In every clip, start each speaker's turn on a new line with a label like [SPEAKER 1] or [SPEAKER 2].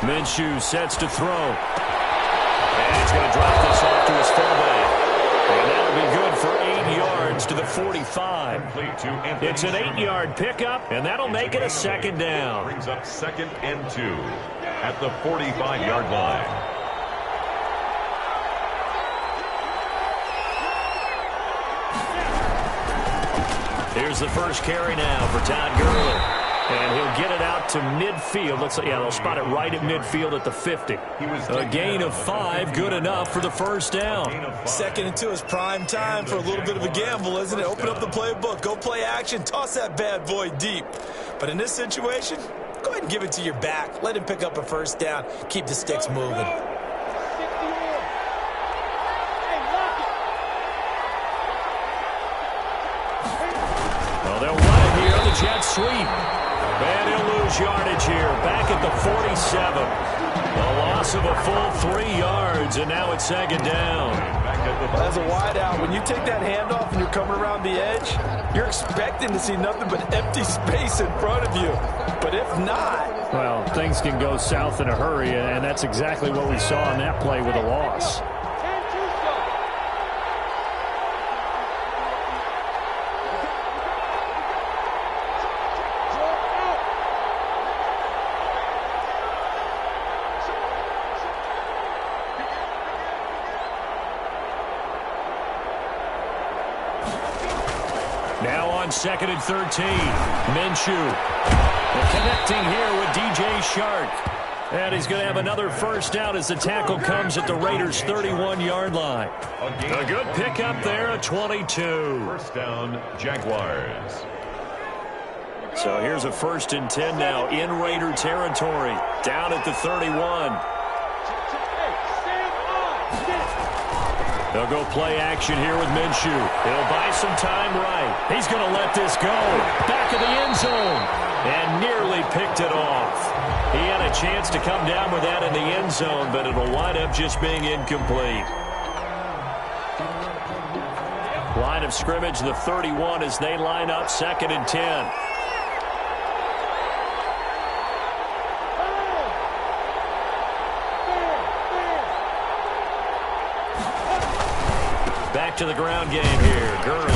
[SPEAKER 1] Minshew sets to throw. And he's going to drop this off to his fullback. And that'll be good for 8 yards to the 45. It's an 8-yard pickup, and that'll make it a second down.
[SPEAKER 2] Brings up 2nd and 2 at the 45-yard line.
[SPEAKER 1] Here's the first carry now for Todd Gurley. And he'll get it out to midfield. They'll spot it right at midfield at the 50. A gain of 5, good enough for the first down.
[SPEAKER 3] 2nd and 2 is prime time for a little bit of a gamble, isn't it? Open up the playbook, go play action, toss that bad boy deep. But in this situation, go ahead and give it to your back. Let him pick up a first down. Keep the sticks moving.
[SPEAKER 1] Well, they'll run it here on the jet sweep. And he'll lose yardage here, back at the 47. A loss of a full 3 yards, and now it's 2nd down.
[SPEAKER 3] As a wideout, when you take that handoff and you're coming around the edge, you're expecting to see nothing but empty space in front of you. But if not...
[SPEAKER 1] Well, things can go south in a hurry, and that's exactly what we saw on that play with a loss. Now on 2nd and 13. Minshew. Connecting here with DJ Chark. And he's going to have another first down as the tackle comes at the Raiders' 31-yard line. A good pickup there at 22.
[SPEAKER 2] First down, Jaguars.
[SPEAKER 1] So here's a 1st and 10 now in Raider territory. Down at the 31. They'll go play action here with Minshew. He'll buy some time right. He's going to let this go. Back of the end zone. And nearly picked it off. He had a chance to come down with that in the end zone, but it'll wind up just being incomplete. Line of scrimmage, the 31 as they line up 2nd and 10. Back to the ground game here. Gurley.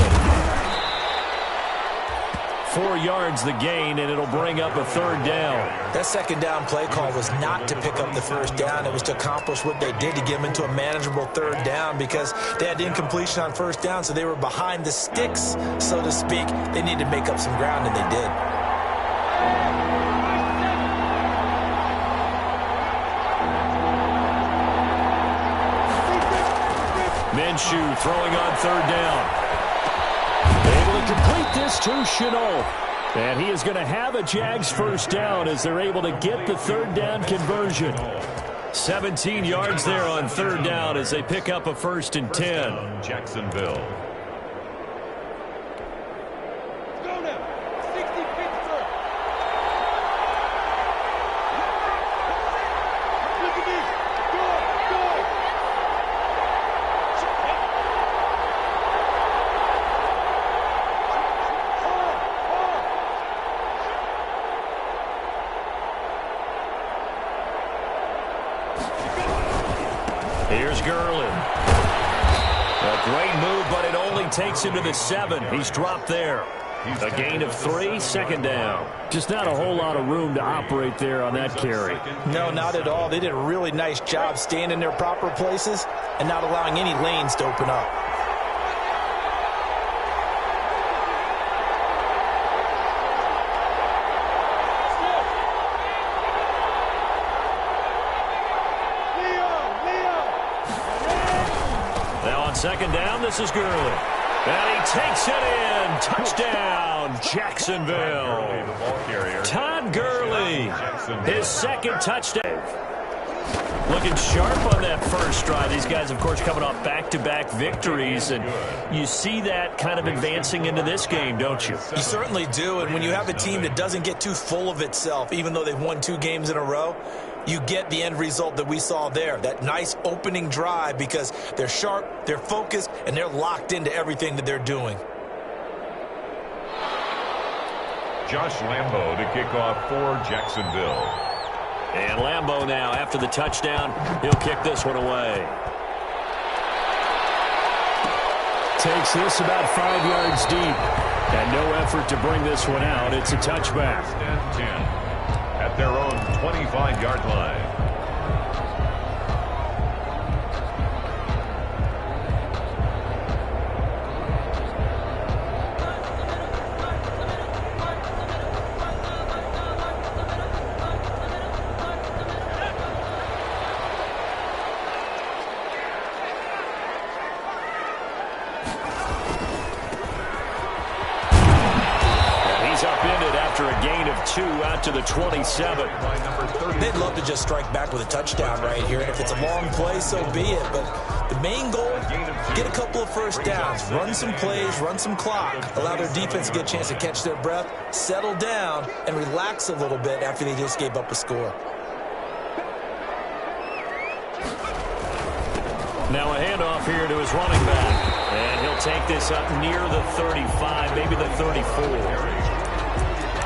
[SPEAKER 1] 4 yards the gain, and it'll bring up a 3rd down.
[SPEAKER 3] That 2nd down play call was not to pick up the first down. It was to accomplish what they did to get them into a manageable 3rd down because they had incompletion on first down, so they were behind the sticks, so to speak. They needed to make up some ground, and they did.
[SPEAKER 1] Minshew throwing on 3rd down. Able to complete this to Shenault. And he is going to have a Jags first down as they're able to get the 3rd down conversion. 17 yards there on 3rd down as they pick up a 1st and 10.
[SPEAKER 2] Jacksonville.
[SPEAKER 1] Here's Gurley. A great move, but it only takes him to the 7. He's dropped there. A gain of 3, 2nd down. Just not a whole lot of room to operate there on that carry.
[SPEAKER 3] No, not at all. They did a really nice job staying in their proper places and not allowing any lanes to open up.
[SPEAKER 1] Now on 2nd down, this is Gurley. And he takes it in. Touchdown, Jacksonville. Todd Gurley, his 2nd touchdown. Looking sharp on that first drive. These guys, of course, coming off back-to-back victories. And you see that kind of advancing into this game, don't you?
[SPEAKER 3] You certainly do. And when you have a team that doesn't get too full of itself, even though they've won 2 games in a row, you get the end result that we saw there. That nice opening drive because they're sharp, they're focused, and they're locked into everything that they're doing.
[SPEAKER 2] Josh Lambo to kick off for Jacksonville.
[SPEAKER 1] And Lambeau now, after the touchdown, he'll kick this one away.
[SPEAKER 4] Takes this about 5 yards deep. And no effort to bring this one out. It's a touchback.
[SPEAKER 2] 10 at their own 25-yard line.
[SPEAKER 1] After a gain of 2 out to the 27.
[SPEAKER 3] They'd love to just strike back with a touchdown right here. And if it's a long play, so be it. But the main goal, get a couple of first downs, run some plays, run some clock, allow their defense to get a chance to catch their breath, settle down, and relax a little bit after they just gave up a score.
[SPEAKER 1] Now a handoff here to his running back. And he'll take this up near the 35, maybe the 34.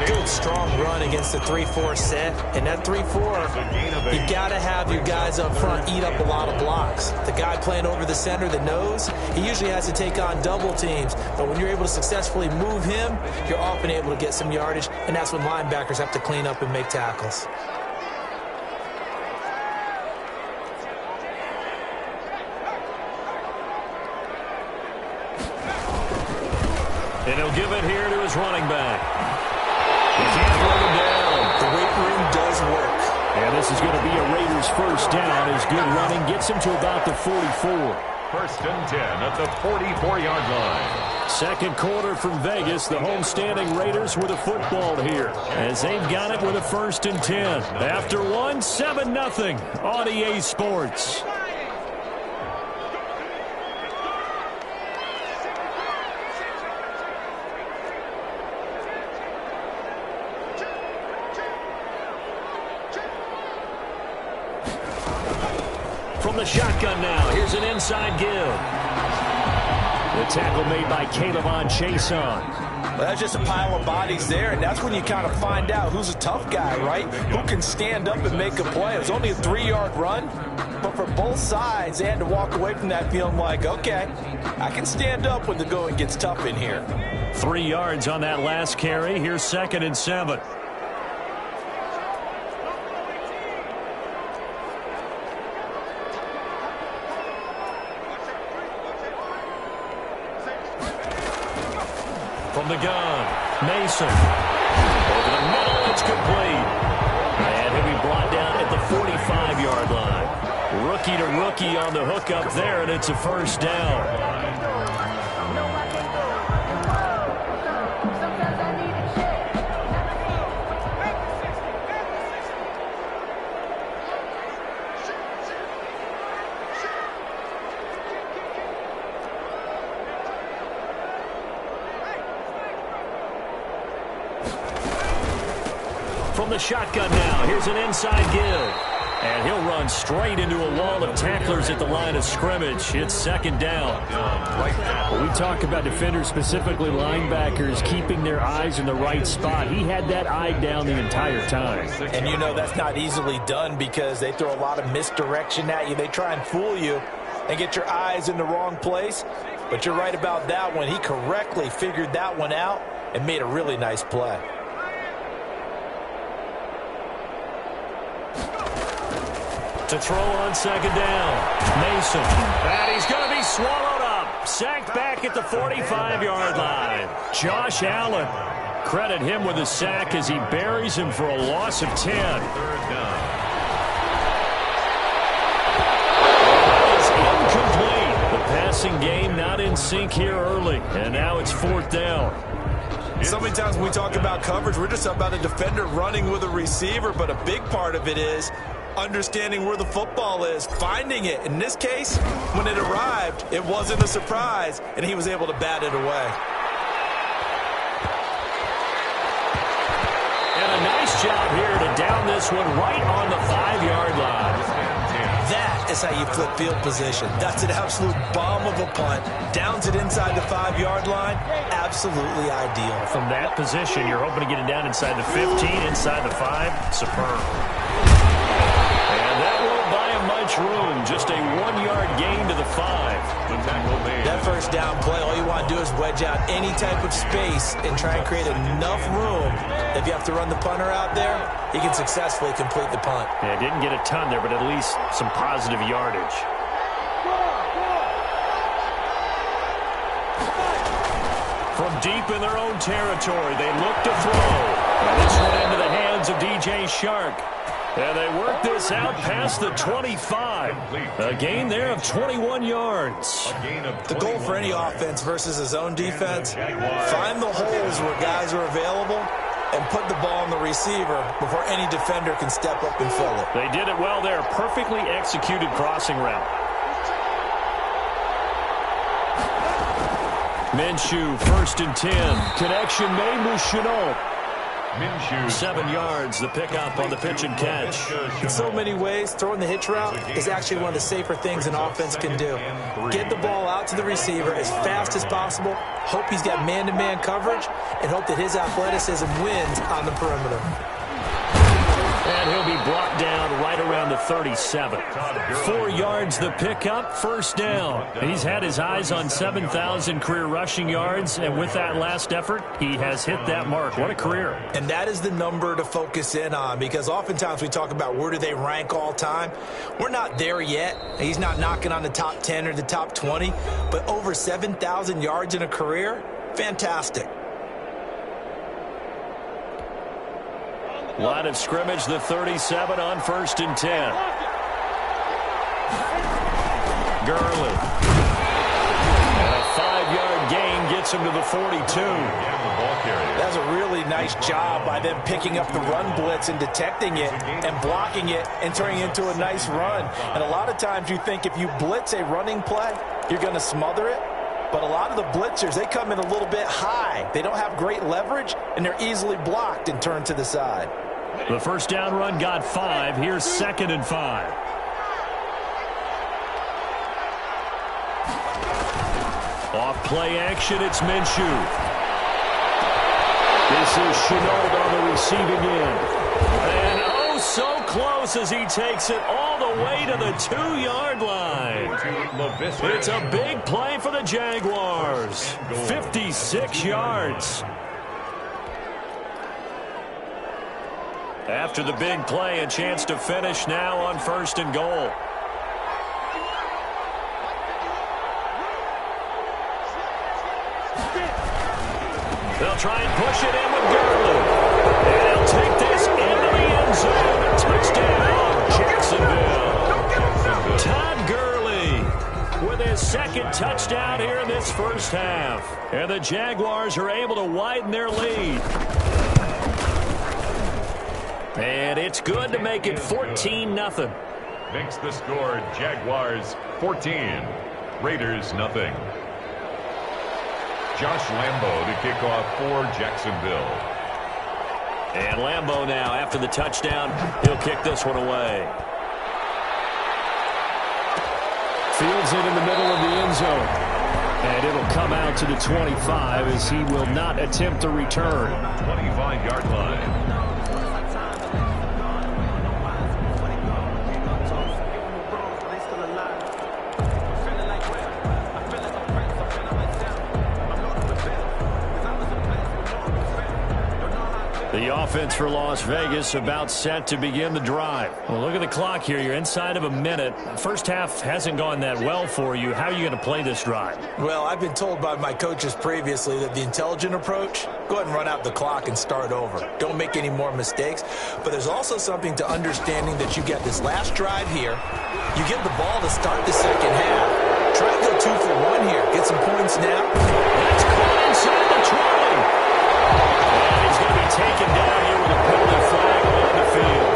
[SPEAKER 3] Good, strong run against the 3-4 set. And that 3-4, you got to have your guys up front eat up a lot of blocks. The guy playing over the center, the nose, he usually has to take on double teams. But when you're able to successfully move him, you're often able to get some yardage, and that's when linebackers have to clean up and make tackles.
[SPEAKER 1] And he'll give it here to his running back. He can't run him down.
[SPEAKER 3] The weight room does work.
[SPEAKER 4] And this is going to be a Raiders first down as good running gets him to about the 44.
[SPEAKER 2] 1st and 10 at the 44-yard line.
[SPEAKER 4] Second quarter from Vegas. The homestanding Raiders with a football here as they've got it with a 1st and 10. After one, 7-0 on EA Sports.
[SPEAKER 1] From the shotgun now, here's an inside give. The tackle made by K'Lavon Chaisson.
[SPEAKER 3] Well, that's just a pile of bodies there, and that's when you kind of find out who's a tough guy, right? Who can stand up and make a play. It was only a 3-yard run, but for both sides, they had to walk away from that feeling like, okay, I can stand up when the going gets tough in here.
[SPEAKER 1] 3 yards on that last carry. Here's 2nd and 7. From the gun, Mason. Over the middle, it's complete. And he'll be brought down at the 45-yard line. Rookie to rookie on the hook up there, and it's a first down. From the shotgun now, here's an inside give. And he'll run straight into a wall of tacklers at the line of scrimmage. It's 2nd down.
[SPEAKER 4] When we talk about defenders, specifically linebackers, keeping their eyes in the right spot, he had that eye down the entire time.
[SPEAKER 3] And you know that's not easily done because they throw a lot of misdirection at you. They try and fool you and get your eyes in the wrong place. But you're right about that one. He correctly figured that one out and made a really nice play.
[SPEAKER 1] To throw on 2nd down, Mason. And he's going to be swallowed up. Sacked back at the 45-yard line. Josh Allen. Credit him with a sack as he buries him for a loss of 10.
[SPEAKER 2] 3rd down.
[SPEAKER 1] That is incomplete. The passing game not in sync here early. And now it's 4th down.
[SPEAKER 3] So many times when we talk about coverage, we're just about a defender running with a receiver, but a big part of it is understanding where the football is, finding it. In this case, when it arrived, it wasn't a surprise, and he was able to bat it away.
[SPEAKER 1] And a nice job here to down this one right on the 5-yard line.
[SPEAKER 3] That is how you flip field position. That's an absolute bomb of a punt. Downs it inside the 5-yard line. Absolutely ideal.
[SPEAKER 1] From that position, you're hoping to get it down inside the 15, inside the 5. Superb.
[SPEAKER 4] much room. Just a 1-yard gain to the 5.
[SPEAKER 2] The tackle made.
[SPEAKER 3] That first down play, all you want to do is wedge out any type of space and try and create enough room. If you have to run the punter out there, he can successfully complete the punt.
[SPEAKER 4] Yeah, didn't get a ton there, but at least some positive yardage. From deep in their own territory, they look to throw. And this one into the hands of DJ Shark. And they work this out past the 25. A gain there of 21 yards.
[SPEAKER 3] The goal for any offense versus a zone defense, find the holes where guys are available and put the ball on the receiver before any defender can step up and fill it.
[SPEAKER 4] They did it well there. Perfectly executed crossing route. Minshew, 1st and 10. Connection made with Chenault.
[SPEAKER 2] Minshew.
[SPEAKER 4] 7 yards, the pickup on the pitch and catch.
[SPEAKER 3] In so many ways, throwing the hitch route is actually one of the safer things an offense can do. Get the ball out to the receiver as fast as possible, hope he's got man-to-man coverage, and hope that his athleticism wins on the perimeter.
[SPEAKER 4] And he'll be brought down right around the 37. 4 yards the pickup, 1st down. He's had his eyes on 7,000 career rushing yards, and with that last effort, he has hit that mark. What a career.
[SPEAKER 3] And that is the number to focus in on, because oftentimes we talk about where do they rank all time. We're not there yet. He's not knocking on the top 10 or the top 20, but over 7,000 yards in a career, fantastic.
[SPEAKER 4] Line of scrimmage, the 37 on 1st and 10. Gurley. And a 5-yard gain gets him to the 42.
[SPEAKER 3] That's a really nice job by them picking up the run blitz and detecting it and blocking it and turning it into a nice run. And a lot of times you think if you blitz a running play, you're going to smother it. But a lot of the blitzers, they come in a little bit high. They don't have great leverage, and they're easily blocked and turned to the side.
[SPEAKER 4] The 1st down run got 5. Here's 2nd and 5. Off play action, it's Minshew. This is Chenault on the receiving end. And oh, so close as he takes it all the way to the 2-yard line. It's a big play for the Jaguars. 56 yards. After the big play, a chance to finish now on 1st and goal. They'll try and push it in with Gurley. And he'll take this into the end zone. Touchdown, Jacksonville. Todd Gurley with his 2nd touchdown here in this 1st half. And the Jaguars are able to widen their lead. And it's good to make it 14-0.
[SPEAKER 2] Makes the score Jaguars 14, Raiders nothing. Josh Lambo to kick off for Jacksonville.
[SPEAKER 4] And Lambo now, after the touchdown, he'll kick this one away. Fields it in the middle of the end zone. And it'll come out to the 25 as he will not attempt to return.
[SPEAKER 2] 25-yard line.
[SPEAKER 4] The offense for Las Vegas about set to begin the drive. Well, look at the clock here. You're inside of a minute. First half hasn't gone that well for you. How are you going to play this drive?
[SPEAKER 3] Well, I've been told by my coaches previously that the intelligent approach, go ahead and run out the clock and start over. Don't make any more mistakes. But there's also something to understanding that you get this last drive here. You get the ball to start the 2nd half. Try to go 2 for 1 here. Get some points now.
[SPEAKER 4] That's caught inside the 20. And he's going to be taken down here with a penalty flag on the field.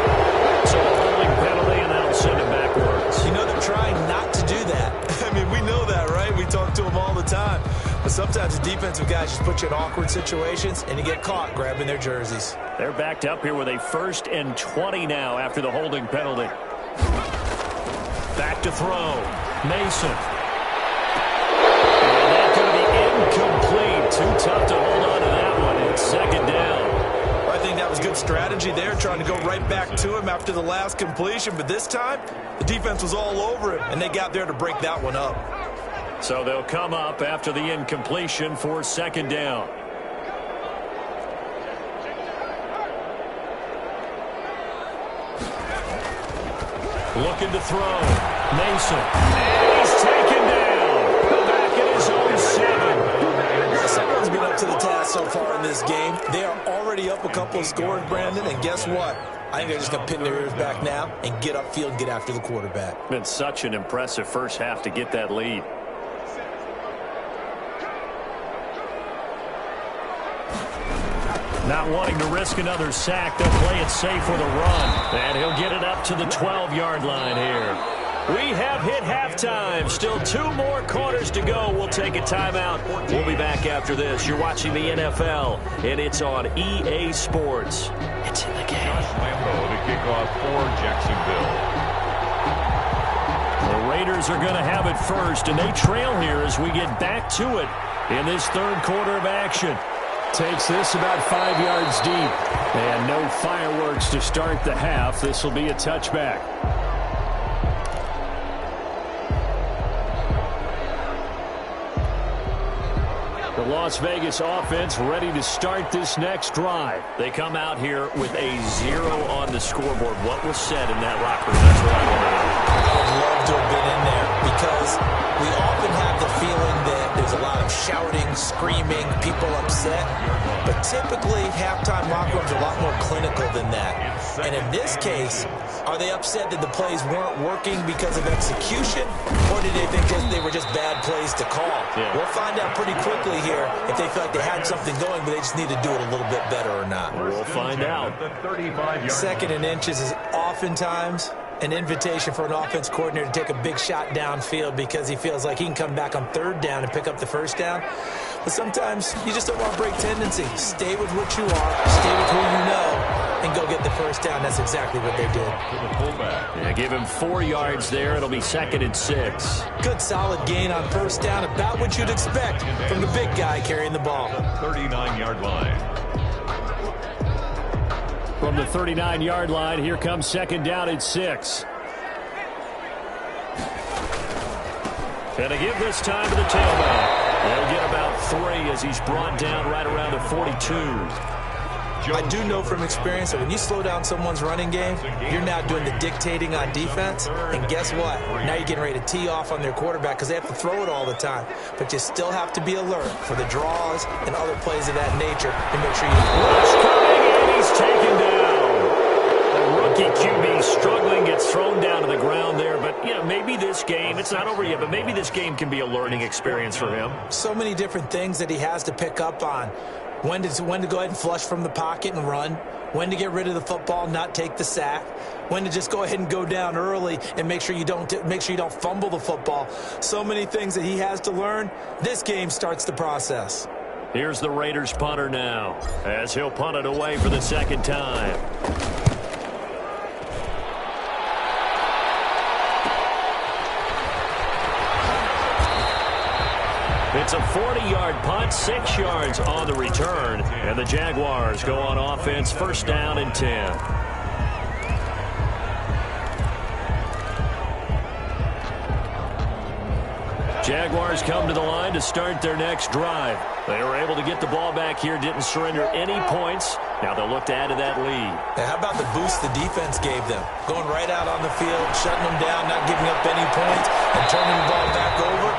[SPEAKER 4] So a holding penalty, and that'll send him backwards.
[SPEAKER 3] You know, they're trying not to do that. I mean, we know that, right? We talk to them all the time. But sometimes the defensive guys just put you in awkward situations, and you get caught grabbing their jerseys.
[SPEAKER 4] They're backed up here with a 1st and 20 now after the holding penalty. Back to throw. Mason. And that's going to be incomplete. Too tough to hold on to that one. It's 2nd down.
[SPEAKER 3] I think that was good strategy there, trying to go right back to him after the last completion. But this time, the defense was all over him, and they got there to break that one up.
[SPEAKER 1] So they'll come up after the incompletion for second down. Looking to throw. Mason. And he's taken down. Back at his own 7.
[SPEAKER 3] Someone's been up to the task so far in this game. They are already up a couple of scores, Brandon, and guess what? I think they're just going to pin their ears back now and get upfield and get after the quarterback.
[SPEAKER 1] Been such an impressive first half to get that lead. Not wanting to risk another sack, they'll play it safe with a run. And he'll get it up to the 12-yard line here. We have hit halftime. Still 2 more quarters to go. We'll take a timeout. We'll be back after this. You're watching the NFL, and it's on EA Sports. It's in the game.
[SPEAKER 2] Josh Lambo to kick off for Jacksonville.
[SPEAKER 1] The Raiders are going to have it first, and they trail here as we get back to it in this third quarter of action. Takes this about 5 yards deep. And no fireworks to start the half. This will be a touchback. The Las Vegas offense ready to start this next drive. They come out here with a 0 on the scoreboard. What was said in that locker room? That's what I want to know.
[SPEAKER 3] I would love to have been in there because we often have the feeling that there's a lot of shouting, screaming, people upset. But typically, halftime locker rooms are a lot more clinical than that. And in this case, are they upset that the plays weren't working because of execution? Or did they think they were just bad plays to call?
[SPEAKER 1] Yeah.
[SPEAKER 3] We'll find out pretty quickly here if they feel like they had something going, but they just need to do it a little bit better or not.
[SPEAKER 1] We'll find out.
[SPEAKER 3] Second and inches is oftentimes an invitation for an offense coordinator to take a big shot downfield because he feels like he can come back on third down and pick up the first down. But sometimes you just don't want to break tendency. Stay with what you are, stay with who you know, and go get the first down. That's exactly what they did.
[SPEAKER 1] Yeah, give him 4 yards there. It'll be 2nd and 6.
[SPEAKER 3] Good solid gain on first down, about what you'd expect from the big guy carrying the ball.
[SPEAKER 2] 39-yard line.
[SPEAKER 1] From the 39-yard line, here comes 2nd down and 6. And to give this time to the tailback. They'll get about 3 as he's brought down right around the 42.
[SPEAKER 3] I do know from experience that when you slow down someone's running game, you're now doing the dictating on defense. And guess what? Now you're getting ready to tee off on their quarterback because they have to throw it all the time. But you still have to be alert for the draws and other plays of that nature and make sure you...
[SPEAKER 1] Rush coming, and he's taken down. The rookie QB struggling, gets thrown down to the ground there. But, yeah, maybe this game, it's not over yet, but maybe this game can be a learning experience for him.
[SPEAKER 3] So many different things that he has to pick up on. When to go ahead and flush from the pocket and run. When to get rid of the football, not take the sack. When to just go ahead and go down early and make sure you don't fumble the football. So many things that he has to learn. This game starts the process.
[SPEAKER 1] Here's the Raiders punter now as he'll punt it away for the second time. It's a 40-yard punt, 6 yards on the return, and the Jaguars go on offense, 1st down and 10. Jaguars come to the line to start their next drive. They were able to get the ball back here, didn't surrender any points. Now they'll look to add to that lead.
[SPEAKER 3] Now, how about the boost the defense gave them? Going right out on the field, shutting them down, not giving up any points, and turning the ball back over.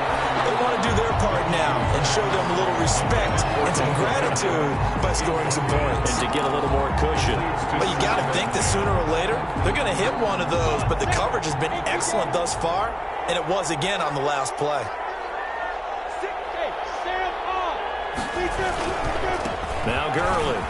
[SPEAKER 3] They want to do their part now and show them a little respect and some gratitude by scoring some points.
[SPEAKER 1] And to get a little more cushion.
[SPEAKER 3] But you got to think that sooner or later, they're going to hit one of those. But the coverage has been excellent thus far, and it was again on the last play.
[SPEAKER 1] Now Gurley.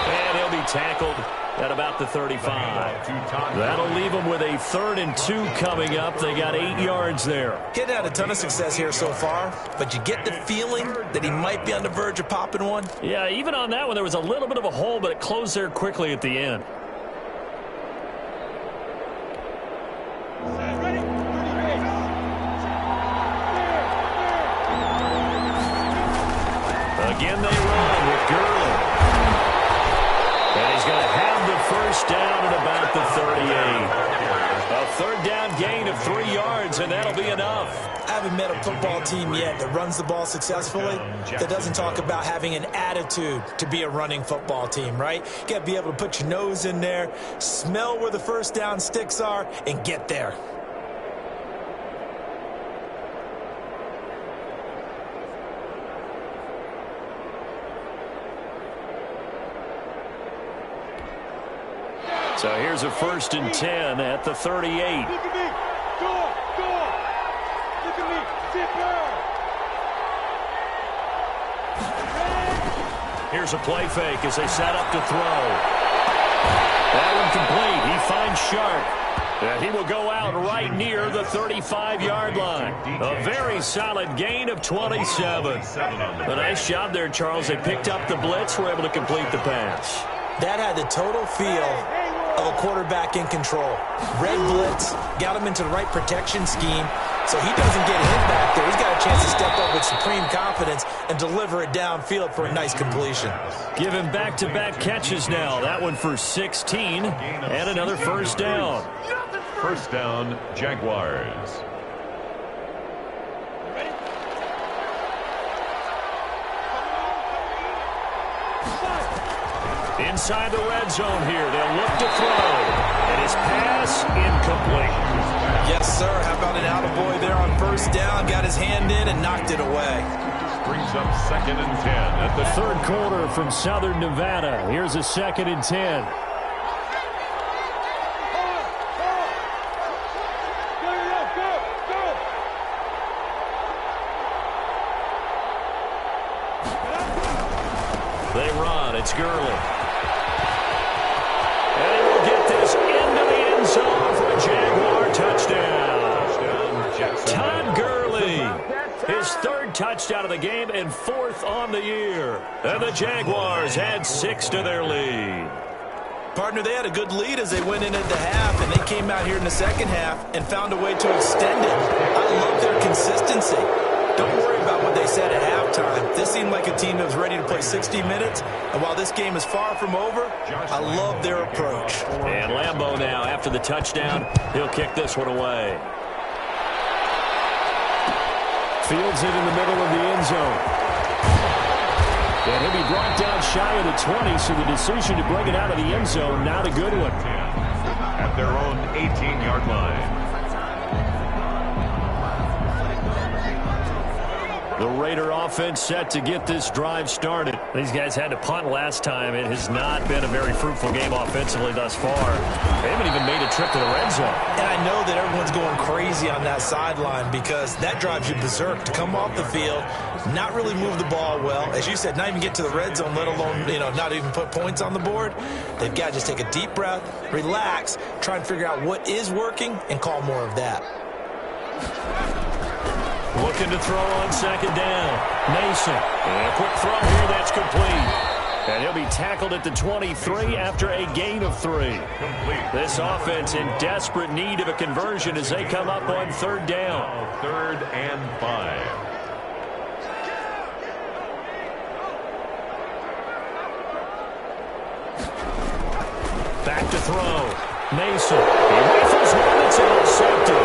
[SPEAKER 1] And he'll be tackled at about the 35. That'll leave them with a 3rd and 2 coming up. They got 8 yards there.
[SPEAKER 3] Getting had a ton of success here so far, but you get the feeling that he might be on the verge of popping one.
[SPEAKER 1] Yeah, even on that one, there was a little bit of a hole, but it closed there quickly at the end. Again, they run with Gurley. first down at about the 38. A third down gain of 3 yards, and that'll be enough.
[SPEAKER 3] I haven't met a football team yet that runs the ball successfully that doesn't talk about having an attitude to be a running football team, right? You got to be able to put your nose in there, smell where the first down sticks are, and get there.
[SPEAKER 1] So here's a 1st and 10 at the 38.
[SPEAKER 4] Look at me. Go. Look at me. Zipper.
[SPEAKER 1] Here's a play fake as they set up to throw. That one complete. He finds Sharp. And he will go out right near the 35-yard line. A very solid gain of 27. A nice job there, Charles. They picked up the blitz, were able to complete the pass.
[SPEAKER 3] That had the total feel of a quarterback in control. Red blitz, got him into the right protection scheme, so he doesn't get hit back there. He's got a chance to step up with supreme confidence and deliver it downfield for a nice completion.
[SPEAKER 1] Give him back-to-back catches now. That one for 16 and another first down.
[SPEAKER 2] First down, Jaguars.
[SPEAKER 1] Inside the red zone here. They'll look to throw. And his pass incomplete.
[SPEAKER 3] Yes, sir. How about an attaboy there on first down? Got his hand in and knocked it away.
[SPEAKER 2] Brings up 2nd and 10 at
[SPEAKER 1] The third quarter from Southern Nevada. Here's a 2nd and 10. They run. It's Gurley. And he will get this into the end zone for a Jaguar touchdown. Todd Gurley, his 3rd touchdown of the game and 4th on the year. And the Jaguars add 6 to their lead.
[SPEAKER 3] Partner, they had a good lead as they went in at the half, and they came out here in the second half and found a way to extend it. I love their consistency. Don't worry about what they said at halftime. This seemed like a team that was ready to play 60 minutes. And while this game is far from over, I love their approach.
[SPEAKER 1] And Lambeau now, after the touchdown, he'll kick this one away. Fields it in the middle of the end zone. And he'll be brought down shy of the 20, so the decision to bring it out of the end zone, not a good one.
[SPEAKER 2] at their own 18-yard line.
[SPEAKER 1] The Raider offense set to get this drive started. These guys had to punt last time. It has not been a very fruitful game offensively thus far. They haven't even made a trip to the red zone.
[SPEAKER 3] And I know that everyone's going crazy on that sideline because that drives you berserk to come off the field, not really move the ball well. As you said, not even get to the red zone, let alone, not even put points on the board. They've got to just take a deep breath, relax, try and figure out what is working, and call more of that.
[SPEAKER 1] Looking to throw on second down. Mason. And a quick throw here. That's complete. And he'll be tackled at the 23 after a gain of 3. This offense in desperate need of a conversion as they come up on third down.
[SPEAKER 2] 3rd and 5.
[SPEAKER 1] Back to throw. Mason. He rifles one that's intercepted.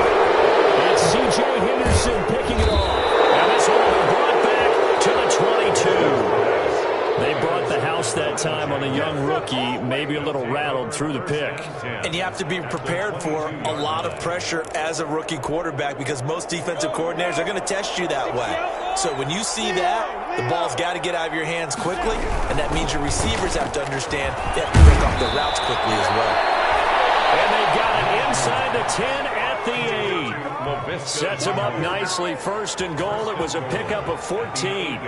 [SPEAKER 1] It's C.J. Henderson picking it off. And this one will be brought back to the 22. They brought the house that time on a young rookie, maybe a little rattled through the pick.
[SPEAKER 3] And you have to be prepared for a lot of pressure as a rookie quarterback because most defensive coordinators are going to test you that way. So when you see that, the ball's got to get out of your hands quickly, and that means your receivers have to understand they have to break off their routes quickly as well.
[SPEAKER 1] And they got it inside the 10 at the 8. Sets him up nicely. 1st and goal. It was a pickup of 14.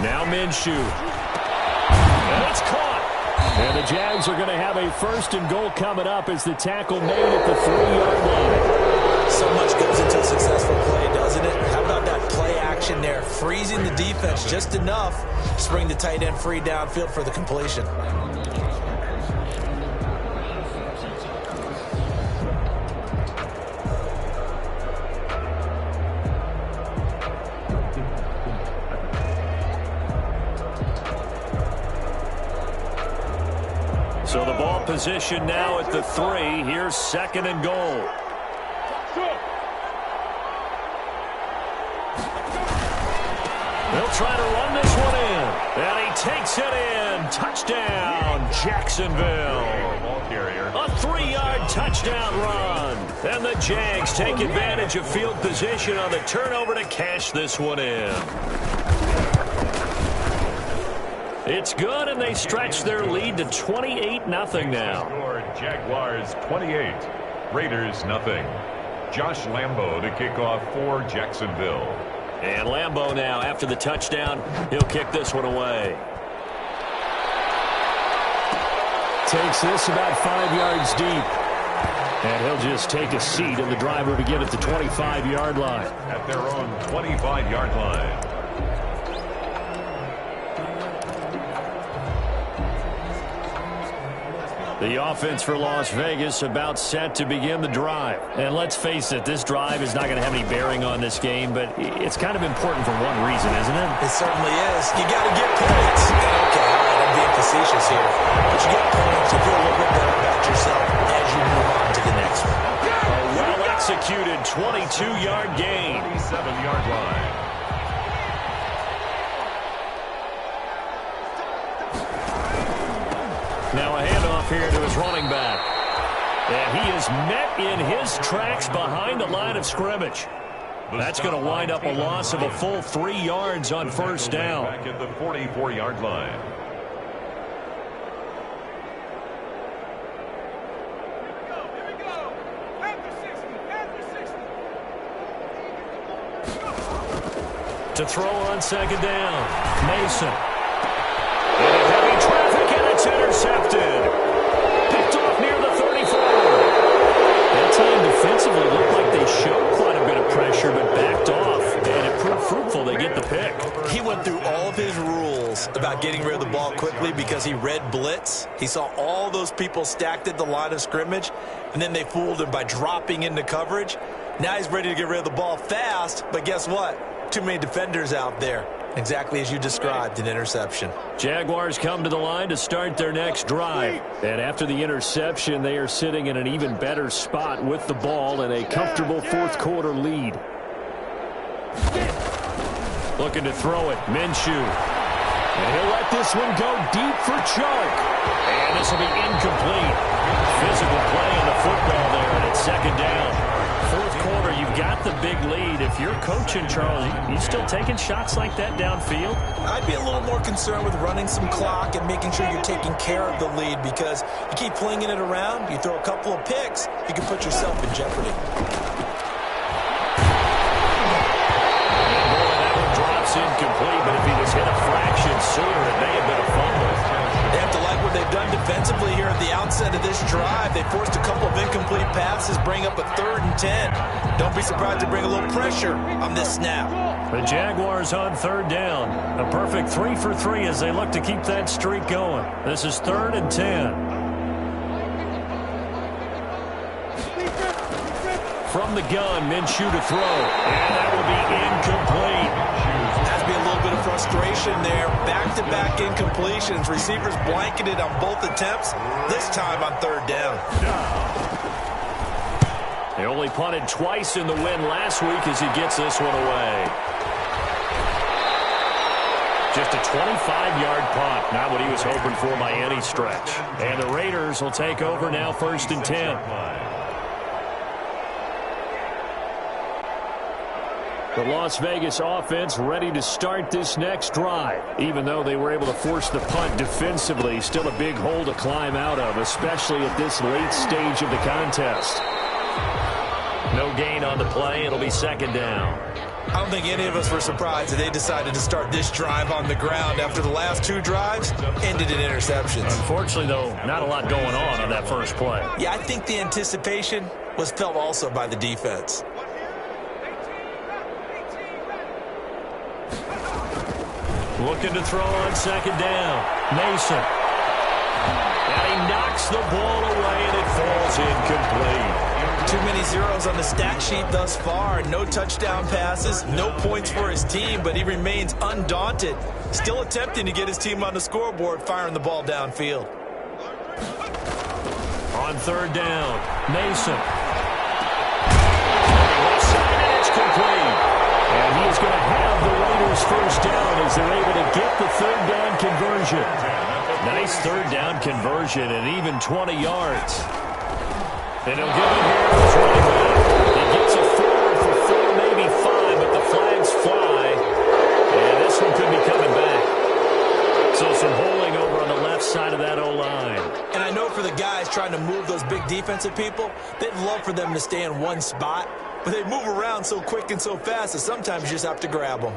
[SPEAKER 1] Now Minshew. And it's caught. And the Jags are going to have a 1st and goal coming up as the tackle made at the 3-yard line.
[SPEAKER 3] So much goes into a successful play, doesn't it? How about that play action there? Freezing the defense just enough to bring the tight end free downfield for the completion.
[SPEAKER 1] field position now at the 3. Here's 2nd and goal. They'll try to run this one in. And he takes it in. Touchdown, Jacksonville. A 3-yard touchdown run. And the Jags take advantage of field position on the turnover to cash this one in. It's good, and they stretch their lead to 28-0 now.
[SPEAKER 2] Jaguars 28, Raiders 0. Josh Lambo to kick off for Jacksonville.
[SPEAKER 1] And Lambo now, after the touchdown, he'll kick this one away. Takes this about 5 yards deep. And he'll just take a seat, and the drive will begin at the 25-yard line.
[SPEAKER 2] At their own 25-yard line.
[SPEAKER 1] The offense for Las Vegas about set to begin the drive. And let's face it, this drive is not going to have any bearing on this game, but it's kind of important for one reason, isn't it?
[SPEAKER 3] It certainly is. You got to get points. Okay, all right, I'm being facetious here. But you get points, you feel a little bit better about yourself as you move on to the next one.
[SPEAKER 1] A well-executed 22-yard gain.
[SPEAKER 2] 37-yard line.
[SPEAKER 1] Now a handoff here to his running back. And he is met in his tracks behind the line of scrimmage. That's going to wind up a loss of a full 3 yards on first down.
[SPEAKER 2] Back at the 44-yard line.
[SPEAKER 1] To throw on 2nd down, Mason. In heavy traffic, and it's intercepted. Picked off near the 34. That time defensively looked like they showed quite a bit of pressure, but backed off, and it proved fruitful. They get the pick.
[SPEAKER 3] He went through all of his rules about getting rid of the ball quickly because he read blitz. He saw all those people stacked at the line of scrimmage, and then they fooled him by dropping into coverage. Now he's ready to get rid of the ball fast, but guess what? Too many defenders out there. Exactly as you described, an interception.
[SPEAKER 1] Jaguars come to the line to start their next drive. And after the interception, they are sitting in an even better spot with the ball and a comfortable fourth-quarter lead. Looking to throw it, Minshew. And he'll let this one go deep for Chark. And this will be incomplete. Physical play on the football there, and it's 2nd down. Fourth quarter, you've got the big lead. If you're coaching, Charles, you still taking shots like that downfield?
[SPEAKER 3] I'd be a little more concerned with running some clock and making sure you're taking care of the lead, because you keep flinging it around, you throw a couple of picks, you can put yourself in jeopardy.
[SPEAKER 1] That one drops incomplete, but if he was hit a fraction sooner, it may have been a fumble.
[SPEAKER 3] They have to like what they've done defensively here at the outset of this drive. They forced a couple of incomplete passes, bring up a 3rd and 10. Don't be surprised to bring a little pressure on this snap.
[SPEAKER 1] The Jaguars on 3rd down. A perfect 3 for 3 as they look to keep that streak going. This is 3rd and 10. From the gun, Minshew to throw. And that will be incomplete.
[SPEAKER 3] Has to be a little bit of frustration there. Back-to-back incompletions. Receivers blanketed on both attempts, this time on 3rd down.
[SPEAKER 1] They only punted twice in the win last week as he gets this one away. Just a 25-yard punt. Not what he was hoping for by any stretch. And the Raiders will take over now 1st and 10. The Las Vegas offense ready to start this next drive. Even though they were able to force the punt defensively, still a big hole to climb out of, especially at this late stage of the contest. No gain on the play. It'll be 2nd down.
[SPEAKER 3] I don't think any of us were surprised that they decided to start this drive on the ground after the last 2 drives ended in interceptions.
[SPEAKER 1] Unfortunately, though, not a lot going on that first play.
[SPEAKER 3] Yeah, I think the anticipation was felt also by the defense.
[SPEAKER 1] Looking to throw on 2nd down. Mason. And he knocks the ball away, and it falls incomplete.
[SPEAKER 3] Too many zeros on the stat sheet thus far. No touchdown passes, no points for his team, but he remains undaunted. Still attempting to get his team on the scoreboard, firing the ball downfield.
[SPEAKER 1] On third down, Mason. Left side, and it's complete. And he is going to have the Raiders first down as they're able to get the third down conversion. Nice third down conversion and even 20 yards. And he'll give it here to his running back. He gets it forward for 4, maybe 5, but the flags fly. And this one could be coming back. So some holding over on the left side of that O-line.
[SPEAKER 3] And I know for the guys trying to move those big defensive people, they'd love for them to stay in one spot. But they move around so quick and so fast that sometimes you just have to grab them.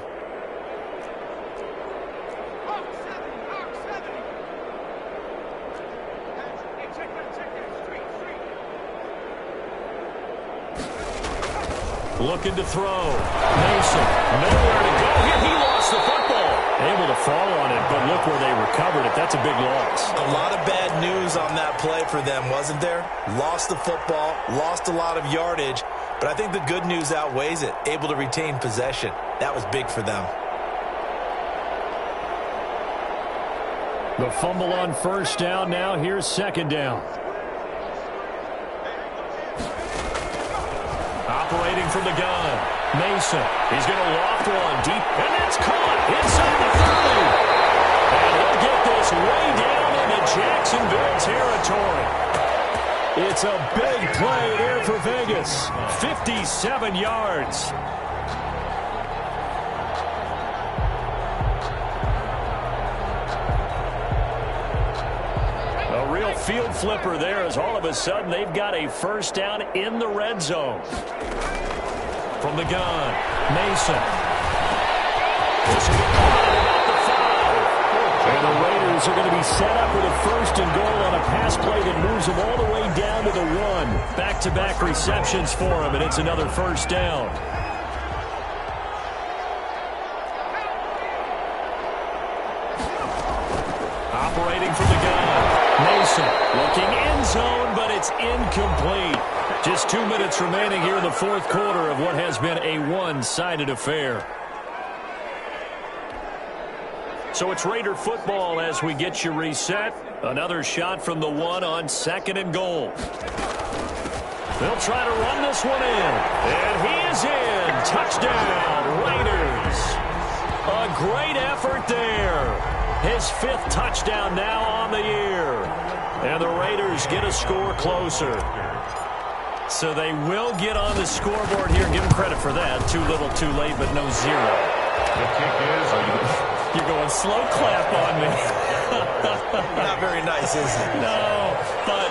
[SPEAKER 1] Looking to throw. Mason, nowhere to go. Here he lost the football. Able to fall on it, but look where they recovered it. That's a big loss.
[SPEAKER 3] A lot of bad news on that play for them, wasn't there? Lost the football, lost a lot of yardage, but I think the good news outweighs it. Able to retain possession. That was big for them.
[SPEAKER 1] The fumble on first down. Now here's second down. Operating from the gun. Mason. He's going to loft one deep, and it's caught inside the 30. And he'll get this way down into Jacksonville territory. It's a big play there for Vegas. 57 yards. A real field flipper there as all of a sudden they've got a first down in the red zone. From the gun, Mason. And the Raiders are going to be set up with a first and goal on a pass play that moves them all the way down to the 1. Back-to-back receptions for him, and it's another first down. Operating from the gun, Mason looking end zone, but it's incomplete. Just 2 minutes remaining here in the fourth quarter of what has been a one-sided affair. So it's Raider football as we get you reset. Another shot from the 1 on second and goal. They'll try to run this one in. And he is in. Touchdown, Raiders. A great effort there. His 5th touchdown now on the year. And the Raiders get a score closer. So they will get on the scoreboard here. Give them credit for that. Too little, too late, but no 0.
[SPEAKER 2] The kick is...
[SPEAKER 1] You're going slow clap on me.
[SPEAKER 3] Not very nice, is it?
[SPEAKER 1] No, but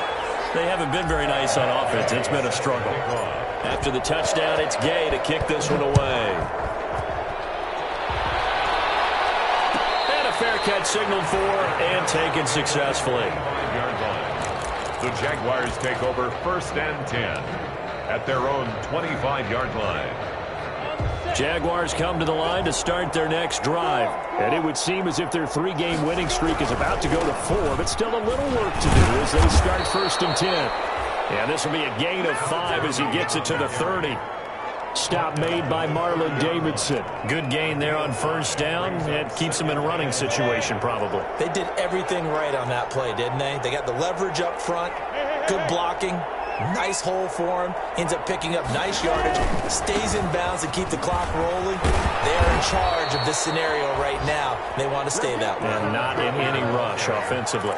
[SPEAKER 1] they haven't been very nice on offense. It's been a struggle. After the touchdown, it's Gay to kick this one away. And a fair catch signaled for and taken successfully.
[SPEAKER 2] The Jaguars take over first and 10 at their own 25-yard line.
[SPEAKER 1] Jaguars come to the line to start their next drive. And it would seem as if their 3-game winning streak is about to go to 4, but still a little work to do as they start first and 10. And this will be a gain of 5 as he gets it to the 30. Stop made by Marlon Davidson. Good gain there on first down. It keeps him in a running situation probably.
[SPEAKER 3] They did everything right on that play, didn't they? They got the leverage up front, good blocking, nice hole for him, ends up picking up nice yardage, stays in bounds to keep the clock rolling. They are in charge of this scenario right now. They want to stay that way.
[SPEAKER 1] And not in any rush offensively.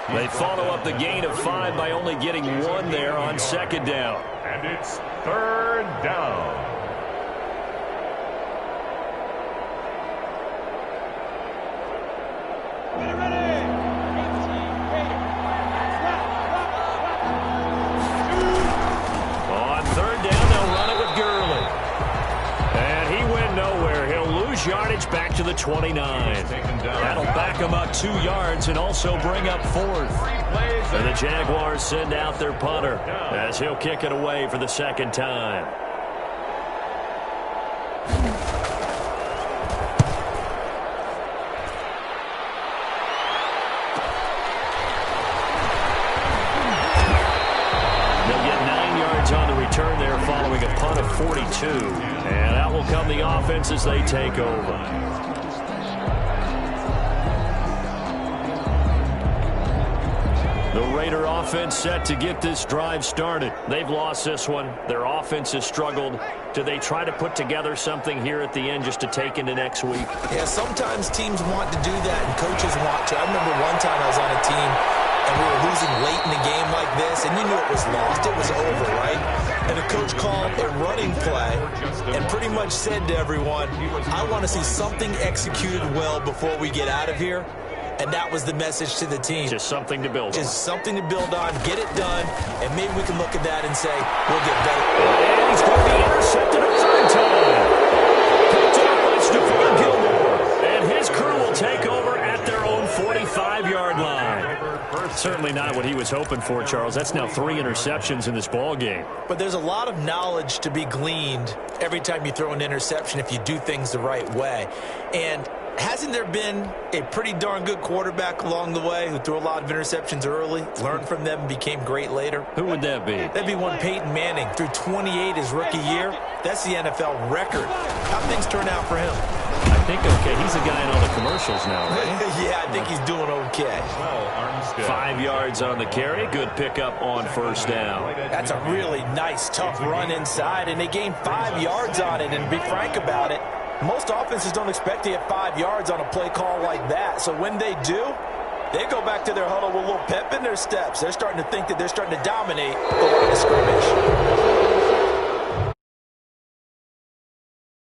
[SPEAKER 1] They follow up the gain of 5 by only getting 1 there on second down.
[SPEAKER 2] And it's third down.
[SPEAKER 1] On third down, they'll run it with Gurley. And he went nowhere. He'll lose yardage back to the 29. That'll back him up 2 yards and also bring up 4th. And the Jaguars send out their punter as he'll kick it away for the second time. They'll get 9 yards on the return there following a punt of 42. And that will come the offense as they take over. The Raider offense set to get this drive started. They've lost this one. Their offense has struggled. Do they try to put together something here at the end just to take into next week?
[SPEAKER 3] Yeah, sometimes teams want to do that and coaches want to. I remember one time I was on a team and we were losing late in the game like this, and you knew it was lost. It was over, right? And the coach called a running play and pretty much said to everyone, I want to see something executed well before we get out of here. And that was the message to the team.
[SPEAKER 1] Just something to build on.
[SPEAKER 3] Just something to build on, get it done, and maybe we can look at that and say, we'll get better.
[SPEAKER 1] And he's going to be intercepted a third time. Picked up by Stephon Gilmore. And his crew will take over at their own 45-yard line. Certainly not what he was hoping for, Charles. That's now 3 interceptions in this ball game.
[SPEAKER 3] But there's a lot of knowledge to be gleaned every time you throw an interception if you do things the right way. And hasn't there been a pretty darn good quarterback along the way who threw a lot of interceptions early, learned from them, and became great later?
[SPEAKER 1] Who would that be?
[SPEAKER 3] That'd be one Peyton Manning. Threw 28 his rookie year. That's the NFL record. How'd things turn out for him?
[SPEAKER 1] I think okay. He's a guy in all the commercials now, right?
[SPEAKER 3] Yeah, I think he's doing okay.
[SPEAKER 1] 5 yards on the carry. Good pickup on first down.
[SPEAKER 3] That's a really nice, tough run inside, and they gained 5 yards on it. And to be frank about it, most offenses don't expect to get 5 yards on a play call like that. So when they do, they go back to their huddle with a little pep in their steps. They're starting to think that they're starting to dominate the line of scrimmage.